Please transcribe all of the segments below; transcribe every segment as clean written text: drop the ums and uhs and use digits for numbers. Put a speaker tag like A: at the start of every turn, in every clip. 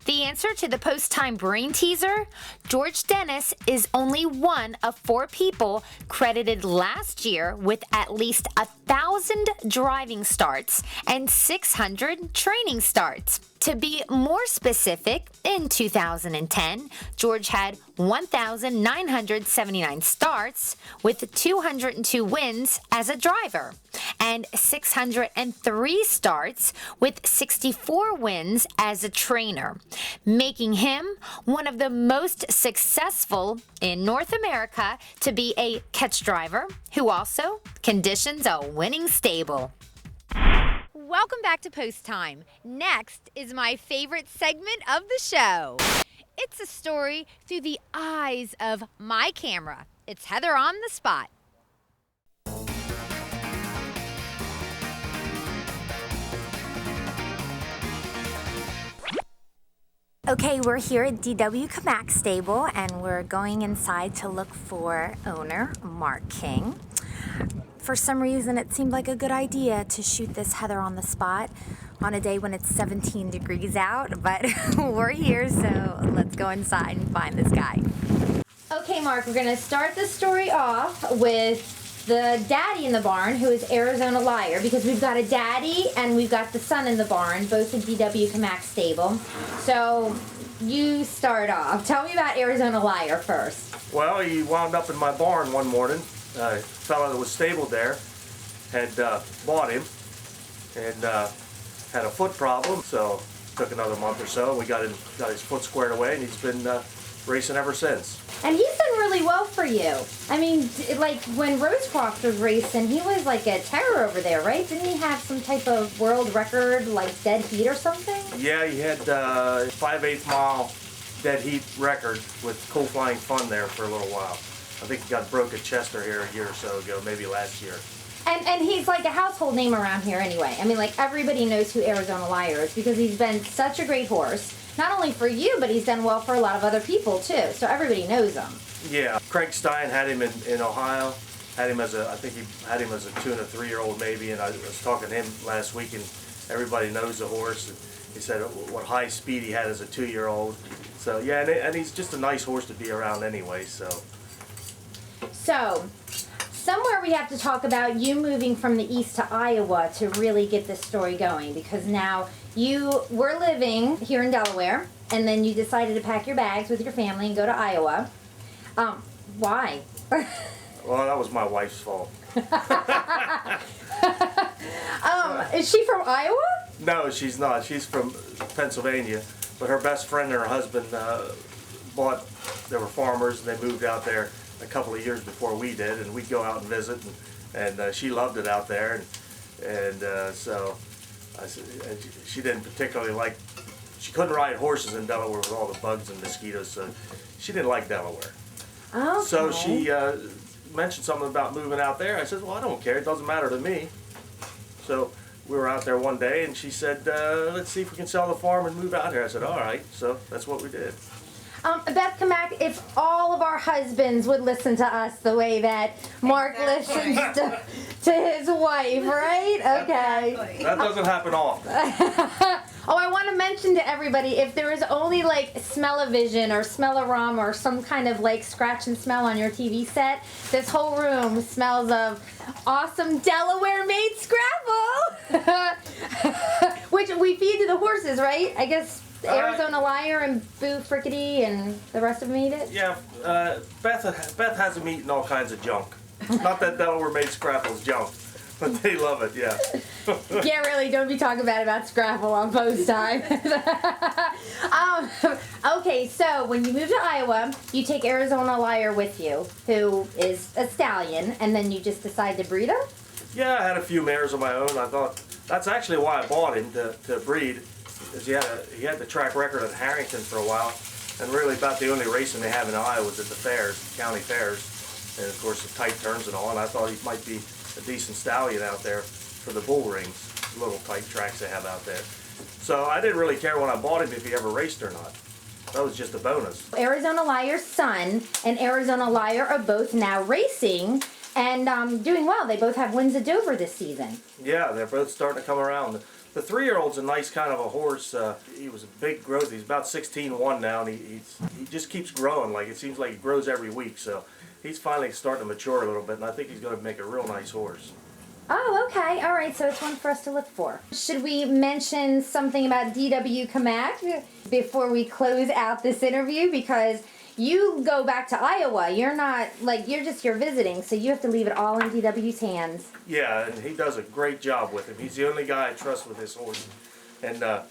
A: The answer to the post-time brain teaser? George Dennis is only one of 4 people credited last year with at least 1,000 driving starts and 600 training starts. To be more specific, in 2010, George had 1,979 starts with 202 wins as a driver and 603 starts with 64 wins as a trainer, making him one of the most successful in North America to be a catch driver who also conditions a winning stable. Welcome back to Post Time. Next is my favorite segment of the show. It's a story through the eyes of my camera. It's Heather on the Spot. Okay, we're here at DW Kamak Stable and we're going inside to look for owner Mark King. For some reason, it seemed like a good idea to shoot this Heather on the Spot on a day when it's 17 degrees out, but we're here, so let's go inside and find this guy. Okay, Mark, we're gonna start the story off with the daddy in the barn, who is Arizona Liar, because we've got a daddy and we've got the son in the barn, both at DW Kamak Stable. So you start off. Tell me about Arizona Liar first.
B: Well, he wound up in my barn one morning. A fellow that was stabled there had bought him and had a foot problem, so it took another month or so. We got his foot squared away, and he's been racing ever since.
A: And he's done really well for you. I mean, like when Rosecroft was racing, he was like a terror over there, right? Didn't he have some type of world record, like dead heat or something?
B: Yeah, he had 5/8 mile dead heat record with Cool Flying Fun there for a little while. I think he broke at Chester here a year or so ago, maybe last year.
A: And he's like a household name around here anyway. I mean, like everybody knows who Arizona Liar is because he's been such a great horse. Not only for you, but he's done well for a lot of other people too. So everybody knows him.
B: Yeah, Craig Stein had him in Ohio. I think he had him as a 2 and a 3-year-old maybe. And I was talking to him last week, and everybody knows the horse. And he said what high speed he had as a 2-year-old. So yeah, and he's just a nice horse to be around anyway.
A: So, somewhere we have to talk about you moving from the east to Iowa to really get this story going, because now you were living here in Delaware, and then you decided to pack your bags with your family and go to Iowa. Why?
B: Well, that was my wife's fault.
A: Is she from Iowa?
B: No, she's not. She's from Pennsylvania, but her best friend and her husband they were farmers, and they moved out there a couple of years before we did, and we'd go out and visit, and she loved it out there, and so I said, and she didn't particularly like, she couldn't ride horses in Delaware with all the bugs and mosquitoes, so she didn't like Delaware.
A: Okay.
B: So she mentioned something about moving out there. I said, well, I don't care, it doesn't matter to me. So we were out there one day, and she said, let's see if we can sell the farm and move out here. I said, all right, so that's what we did.
A: Beth Kamak, if all of our husbands would listen to us the way that Mark listens to his wife, right? Okay.
B: Exactly. That doesn't happen often.
A: Oh, I want to mention to everybody, if there is only like smell-o-vision or smell-o-rum or some kind of like scratch and smell on your TV set, this whole room smells of awesome Delaware-made Scrapple, which we feed to the horses, right? I guess Arizona Liar and Boo Frickity and the rest of them eat it?
B: Yeah, Beth has them eating all kinds of junk. Not that Delaware-made Scrapple's junk, but they love it, yeah.
A: Yeah, really, don't be talking bad about Scrapple on Post Time. Okay, so when you move to Iowa, you take Arizona Liar with you, who is a stallion, and then you just decide to breed him?
B: Yeah, I had a few mares of my own. I thought, that's actually why I bought him, to breed. Because he had the track record at Harrington for a while, and really about the only racing they have in Iowa was at the fairs, county fairs, and of course the tight turns and all, and I thought he might be a decent stallion out there for the bull rings, little tight tracks they have out there. So I didn't really care when I bought him if he ever raced or not. That was just a bonus.
A: Arizona Liar's son and Arizona Liar are both now racing and doing well. They both have wins at Dover this season.
B: Yeah, they're both starting to come around. The 3-year-old's a nice kind of a horse. He was a big growth. He's about 16-1 now, and he just keeps growing. Like, it seems like he grows every week. So he's finally starting to mature a little bit, and I think he's going to make a real nice horse.
A: Oh, okay. All right, so it's one for us to look for. Should we mention something about DW Kamak before we close out this interview? Because you go back to Iowa. You're not, like, you're visiting, so you have to leave it all in DW's hands.
B: Yeah, and he does a great job with him. He's the only guy I trust with this horse. And, of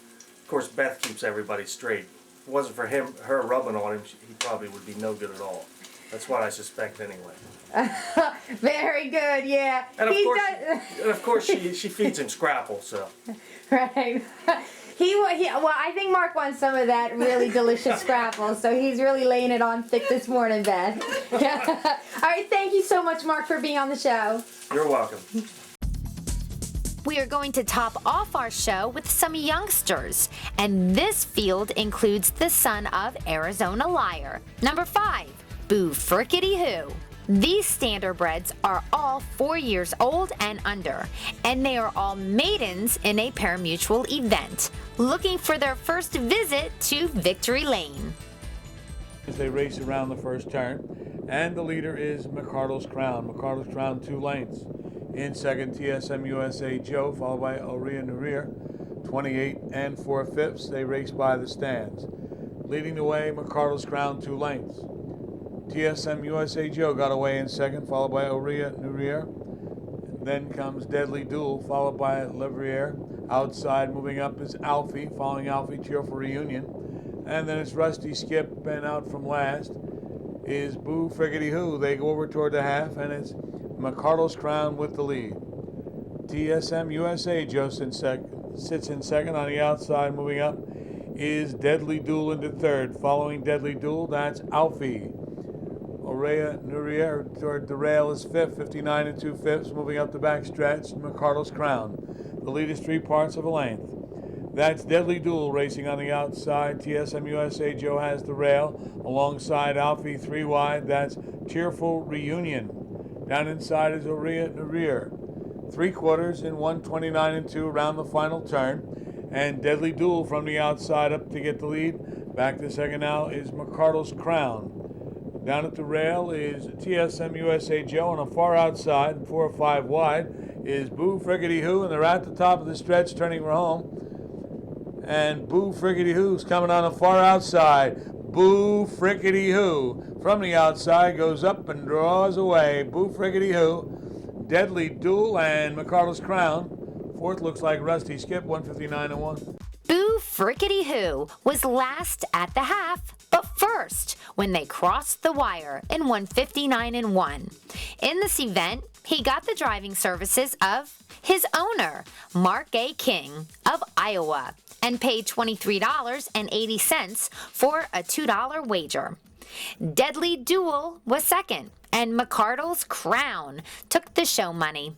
B: course, Beth keeps everybody straight. If it wasn't for her rubbing on him, he probably would be no good at all. That's what I suspect anyway.
A: Very good, yeah.
B: And of course, she feeds him Scrapple, so.
A: Right. Well, I think Mark wants some of that really delicious Scrapple, so he's really laying it on thick this morning, Beth. All right, thank you so much, Mark, for being on the show.
B: You're welcome.
A: We are going to top off our show with some youngsters, and this field includes the son of Arizona Liar. Number 5, Boo Frickity Hoo. These standardbreds are all 4 years old and under, and they are all maidens in a parimutuel event, looking for their first visit to Victory Lane.
C: As they race around the first turn, and the leader is McCardle's Crown. McCardle's Crown 2 lengths. In second, TSM USA Joe, followed by Aurea Nurir, 28 and 4/5. They race by the stands. Leading the way, McCardle's Crown 2 lengths. TSM USA Joe got away in second, followed by Aurea Nurir. Then comes Deadly Duel, followed by Levrier. Outside, moving up is Alfie, following Alfie, Cheerful Reunion. And then it's Rusty Skip, and out from last is Boo Frickity Hoo. They go over toward the half, and it's McCardle's Crown with the lead. TSM USA Joe sits in second. On the outside, moving up, is Deadly Duel into third. Following Deadly Duel, that's Alfie. Aurea Nurir toward the rail is fifth, 59 and 2/5. Moving up the back stretch, McCardle's Crown. The lead is 3 parts of a length. That's Deadly Duel racing on the outside. TSM USA Joe has the rail. Alongside Alfie, 3 wide. That's Cheerful Reunion. Down inside is Aurea Nurir. 3/4 in 1:29 and 2 around the final turn. And Deadly Duel from the outside up to get the lead. Back to second now is McCardle's Crown. Down at the rail is TSM USA Joe. On the far outside, 4 or 5 wide, is Boo Frickity Hoo. And they're at the top of the stretch turning for home. And Boo Frickity Hoo's coming on the far outside. Boo Frickity Hoo from the outside goes up and draws away. Boo Frickity Hoo, Deadly Duel, and McCardle's Crown. Fourth looks like Rusty Skip, 159 and 1.
A: Boo Frickity Hoo was last at the half, but first when they crossed the wire in 159 and 1. In this event, he got the driving services of his owner, Mark A. King of Iowa, and paid $23.80 for a $2 wager. Deadly Duel was second, and McCardle's Crown took the show money.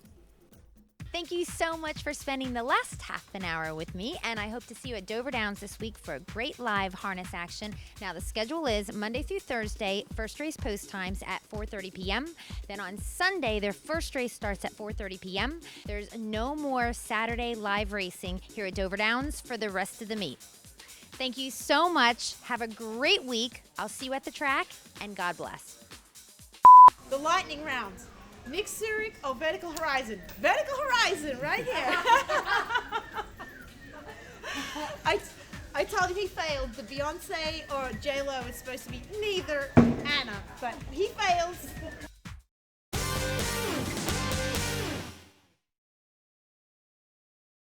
A: Thank you so much for spending the last half an hour with me, and I hope to see you at Dover Downs this week for a great live harness action. Now, the schedule is Monday through Thursday, first race post times at 4:30 p.m. Then on Sunday, their first race starts at 4:30 p.m. There's no more Saturday live racing here at Dover Downs for the rest of the meet. Thank you so much. Have a great week. I'll see you at the track, and God bless.
D: The lightning rounds. Nick Zurich or Vertical Horizon? Vertical Horizon, right here. I told him he failed. The Beyonce or J-Lo is supposed to be neither Anna, but he fails.